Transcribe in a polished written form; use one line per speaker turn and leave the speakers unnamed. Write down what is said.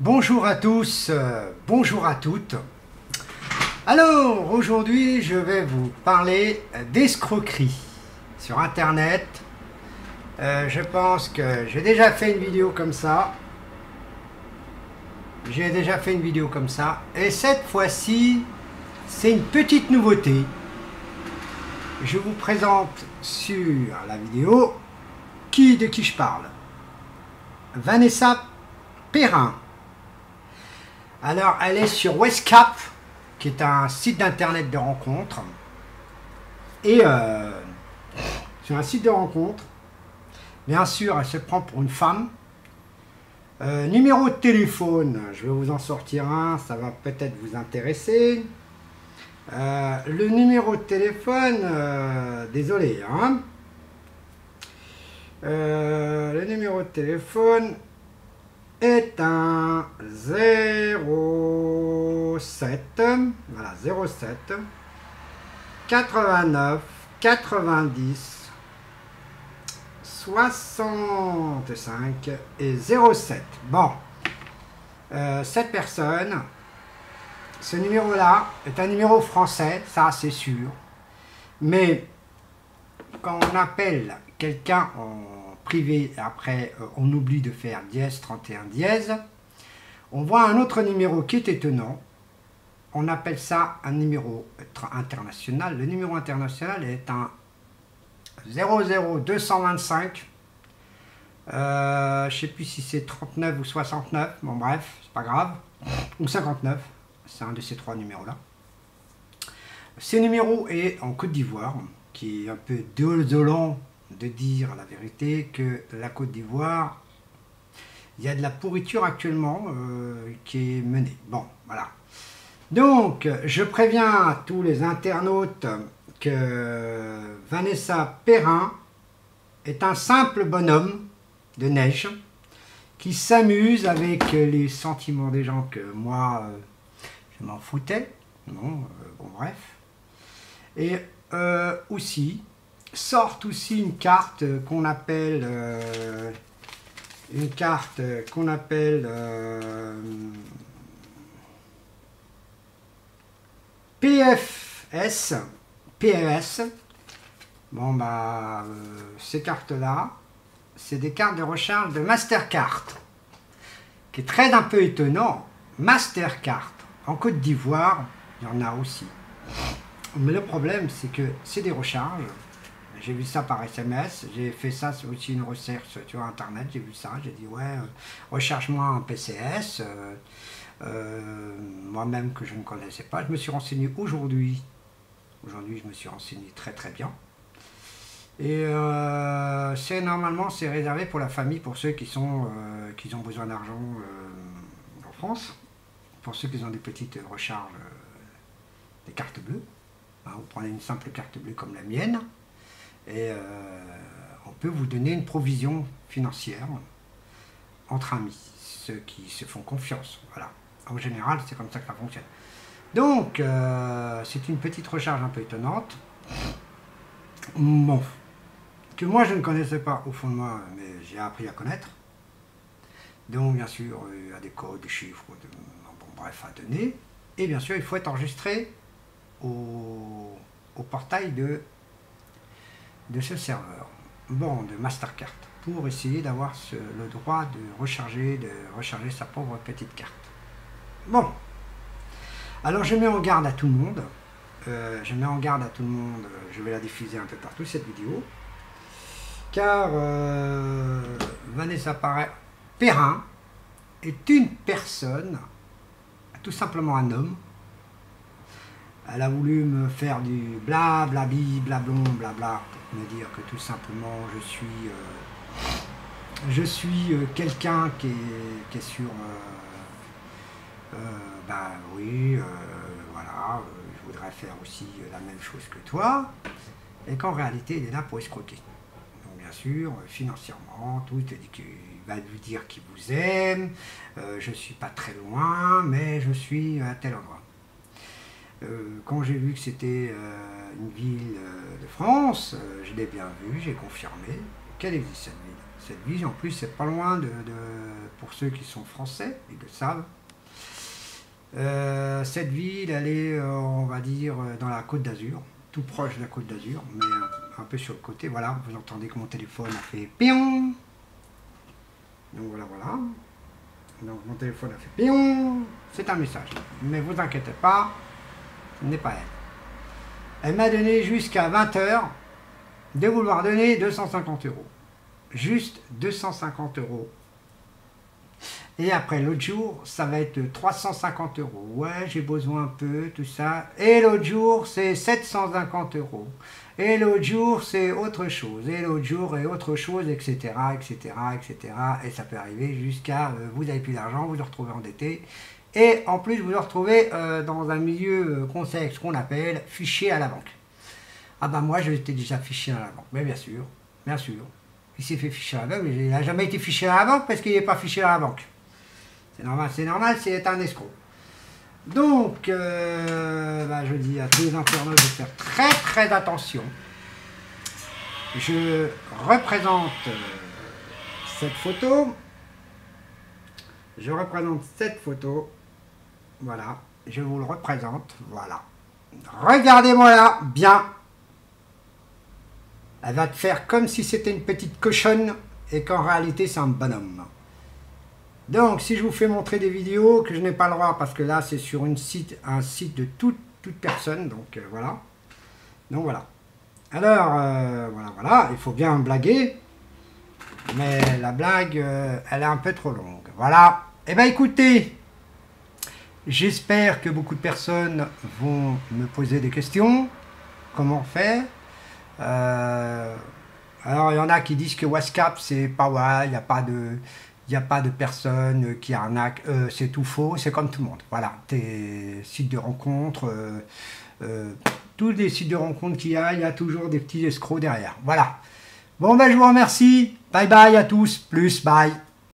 Bonjour à tous, bonjour à toutes. Alors aujourd'hui je vais vous parler d'escroquerie sur internet. Je pense que j'ai déjà fait une vidéo comme ça. Et cette fois-ci c'est une petite nouveauté. Je vous présente sur la vidéo de qui je parle. Vanessa Perrin. Alors, elle est sur Westcap, qui est un site d'internet de rencontres. Et sur un site de rencontres, bien sûr, elle se prend pour une femme. Numéro de téléphone, je vais vous en sortir un, ça va peut-être vous intéresser. Le numéro de téléphone, désolé, hein. Le numéro de téléphone est un 07, voilà, 07 89 90 65 et 07. Bon, cette personne, ce numéro-là est un numéro français, ça c'est sûr, mais quand on appelle quelqu'un en privé, après on oublie de faire dièse 31 dièse, on voit un autre numéro qui est étonnant. On appelle ça un numéro international. Le numéro international est un 00225. Je ne sais plus si c'est 39 ou 69. Bon bref, c'est pas grave. Ou 59. C'est un de ces trois numéros-là. Ce numéro est en Côte d'Ivoire, qui est un peu désolant de dire la vérité que la Côte d'Ivoire, il y a de la pourriture actuellement qui est menée. Bon, voilà. Donc, je préviens tous les internautes que Vanessa Perrin est un simple bonhomme de neige qui s'amuse avec les sentiments des gens que moi, je m'en foutais. Non, bon, bref. Et sortent aussi une carte qu'on appelle PFS. Bon bah ces cartes là, c'est des cartes de recharge de Mastercard, qui est très un peu étonnant. Mastercard en Côte d'Ivoire, il y en a aussi. Mais le problème, c'est que c'est des recharges. J'ai vu ça par SMS, j'ai fait ça aussi une recherche sur internet, j'ai vu ça, j'ai dit ouais, recharge-moi un PCS, moi-même que je ne connaissais pas. Je me suis renseigné aujourd'hui, je me suis renseigné très très bien. Et normalement c'est réservé pour la famille, pour ceux qui ont besoin d'argent en France, pour ceux qui ont des petites recharges, des cartes bleues. Vous prenez une simple carte bleue comme la mienne, et on peut vous donner une provision financière entre amis, ceux qui se font confiance. Voilà. En général, c'est comme ça que ça fonctionne. Donc, c'est une petite recharge un peu étonnante. Bon, que moi je ne connaissais pas au fond de moi, mais j'ai appris à connaître. Donc, bien sûr, il y a des codes, des chiffres, bon, bref, à donner. Et bien sûr, il faut être enregistré au portail de ce serveur, bon, de Mastercard, pour essayer d'avoir le droit de recharger sa pauvre petite carte. Bon, alors je mets en garde à tout le monde, je vais la diffuser un peu partout cette vidéo, car Vanessa Perrin est une personne, tout simplement un homme. Elle a voulu me faire du blablabi, blablon, blabla, pour me dire que tout simplement je suis quelqu'un qui est sur, bah oui, voilà, je voudrais faire aussi la même chose que toi, et qu'en réalité il est là pour escroquer. Donc bien sûr, financièrement, tout, il va lui dire qu'il vous aime, je ne suis pas très loin, mais je suis à tel endroit. Quand j'ai vu que c'était une ville de France, je l'ai bien vu, j'ai confirmé. qu'elle existe cette ville. Cette ville, en plus, c'est pas loin pour ceux qui sont français, ils le savent. Cette ville, elle est, on va dire, dans la Côte d'Azur, tout proche de la Côte d'Azur, mais un peu sur le côté. Voilà, vous entendez que mon téléphone a fait pion. Donc voilà, voilà. Donc mon téléphone a fait pion. C'est un message. Mais vous inquiétez pas, ce n'est pas elle. Elle m'a donné jusqu'à 20 h de vouloir donner 250 €. Juste 250 €. Et après l'autre jour, ça va être 350 €. Ouais, j'ai besoin un peu, tout ça. Et l'autre jour, c'est 750 €. Et l'autre jour, c'est autre chose. Et l'autre jour, est autre chose, etc., etc., etc. Et ça peut arriver jusqu'à vous n'avez plus d'argent, vous vous retrouvez endetté. Et en plus, vous vous retrouvez dans un milieu contexte qu'on appelle fichier à la banque. Ah bah moi, j'étais déjà fiché à la banque. Mais bien sûr, bien sûr. Il s'est fait ficher à la banque, mais il n'a jamais été fiché à la banque parce qu'il n'est pas fiché à la banque. C'est normal, c'est un escroc. Donc, je dis à tous les internautes de faire très très attention. Je représente cette photo. Je représente cette photo. Voilà, je vous le représente. Voilà. Regardez-moi là, bien. Elle va te faire comme si c'était une petite cochonne et qu'en réalité c'est un bonhomme. Donc, si je vous fais montrer des vidéos que je n'ai pas le droit, parce que là, c'est sur un site de toute personne, donc voilà. Donc, voilà. Alors, voilà, il faut bien blaguer, mais la blague, elle est un peu trop longue. Voilà. Eh bien, écoutez, j'espère que beaucoup de personnes vont me poser des questions. Comment faire? Alors, il y en a qui disent que WhatsApp, c'est pas ouais, il n'y a pas de personnes qui arnaquent, c'est tout faux, c'est comme tout le monde. Voilà, tes sites de rencontres, tous les sites de rencontres qu'il y a toujours des petits escrocs derrière. Voilà. Bon, ben je vous remercie. Bye bye à tous. Plus, bye.